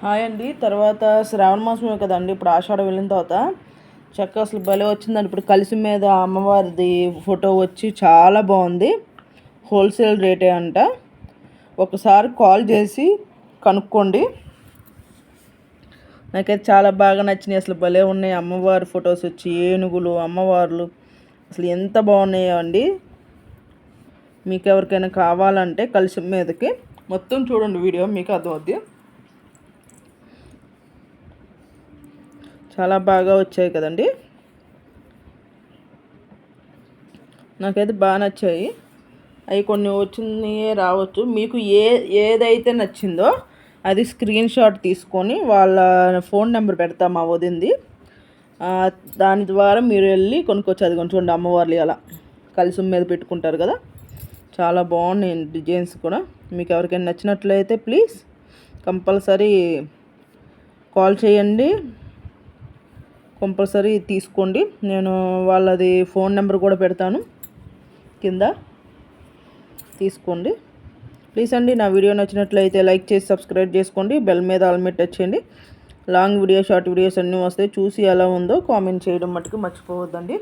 Hi అండి. తర్వాత శ్రావణ మాసమే కదండి, ఇప్పుడు ఆషాఢం వెళ్ళిన తర్వాత చక్కగా అసలు భలే వచ్చిందండి. ఇప్పుడు కలిసి మీద అమ్మవారిది ఫోటో వచ్చి చాలా బాగుంది. హోల్సేల్ రేటే అంట. ఒకసారి కాల్ చేసి కనుక్కోండి. నాకైతే చాలా బాగా నచ్చినాయి. అసలు భలే ఉన్నాయి అమ్మవారి ఫొటోస్ వచ్చి, ఏనుగులు, అమ్మవార్లు అసలు ఎంత బాగున్నాయో అండి. మీకు ఎవరికైనా కావాలంటే కలిసి మీదకి మొత్తం చూడండి, వీడియో మీకు అర్థమవుద్ది. చాలా బాగా వచ్చాయి కదండి. నాకైతే బాగా నచ్చాయి. అవి కొన్ని వచ్చినాయే రావచ్చు. మీకు ఏదైతే నచ్చిందో అది స్క్రీన్ షాట్ తీసుకొని వాళ్ళ ఫోన్ నెంబర్ పెడతా మా వదింది, దాని ద్వారా మీరు వెళ్ళి కొనుక్కొచ్చి. అది చూడండి, అమ్మవార్లు అలా కలిసి మీద పెట్టుకుంటారు కదా, చాలా బాగున్నాయి డిజైన్స్ కూడా. మీకు ఎవరికైనా నచ్చినట్లయితే ప్లీజ్ కంపల్సరీ కాల్ చేయండి, కంపల్సరీ తీసుకోండి. నేను వాళ్ళది ఫోన్ నెంబర్ కూడా పెడతాను కింద, తీసుకోండి ప్లీజ్ అండి. నా వీడియో నచ్చినట్లయితే లైక్ చేసి సబ్స్క్రైబ్ చేసుకోండి, బెల్ మీద ఆల్ మీద టచ్ చేయండి. లాంగ్ వీడియో, షార్ట్ వీడియోస్ అన్నీ వస్తాయి. చూసి ఎలా ఉందో కామెంట్ చేయడం మటుకు మర్చిపోవద్దండి.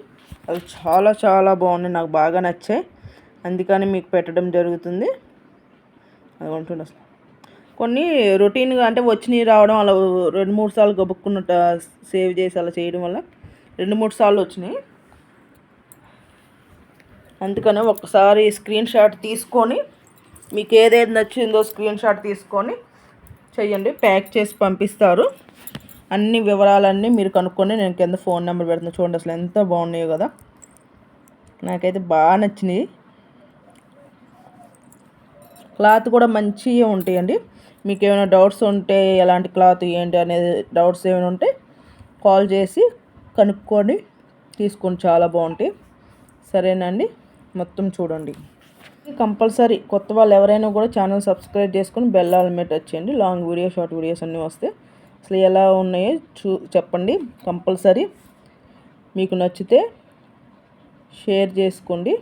అవి చాలా చాలా బాగున్నాయి, నాకు బాగా నచ్చాయి, అందుకని మీకు పెట్టడం జరుగుతుంది. అది ఉంటుంది అసలు కొన్ని రొటీన్గా అంటే వచ్చినవి రావడం, అలా 2-3 సార్లు గబుక్కున్నట్టు సేవ్ చేసి అలా చేయడం వల్ల 2-3 సార్లు వచ్చినాయి. అందుకని ఒకసారి స్క్రీన్ షాట్ తీసుకొని మీకు ఏదేది నచ్చిందో స్క్రీన్ షాట్ తీసుకొని చెయ్యండి. ప్యాక్ చేసి పంపిస్తారు. అన్ని వివరాలన్నీ మీరు కనుక్కొని నేను కింద ఫోన్ నెంబర్ పెడుతున్నా. చూడండి అసలు ఎంత బాగున్నాయో కదా, నాకైతే బాగా నచ్చినాయి. క్లాత్ కూడా మంచిగా ఉంటాయండి. మీకు ఏమైనా డౌట్స్ ఉంటే ఎలాంటి క్లాత్ ఏంటి అనేది డౌట్స్ ఏమైనా ఉంటే కాల్ చేసి కనుక్కొని తీసుకోండి, చాలా బాగుంటాయి. సరేనండి, మొత్తం చూడండి. కంపల్సరీ కొత్త వాళ్ళు ఎవరైనా కూడా ఛానల్ సబ్స్క్రైబ్ చేసుకొని బెల్ ఆల్ మీద టచ్ చేయండి. లాంగ్ వీడియో, షార్ట్ వీడియోస్ అన్నీ వస్తాయి. అసలు ఎలా ఉన్నాయో చెప్పండి. కంపల్సరీ మీకు నచ్చితే షేర్ చేసుకోండి.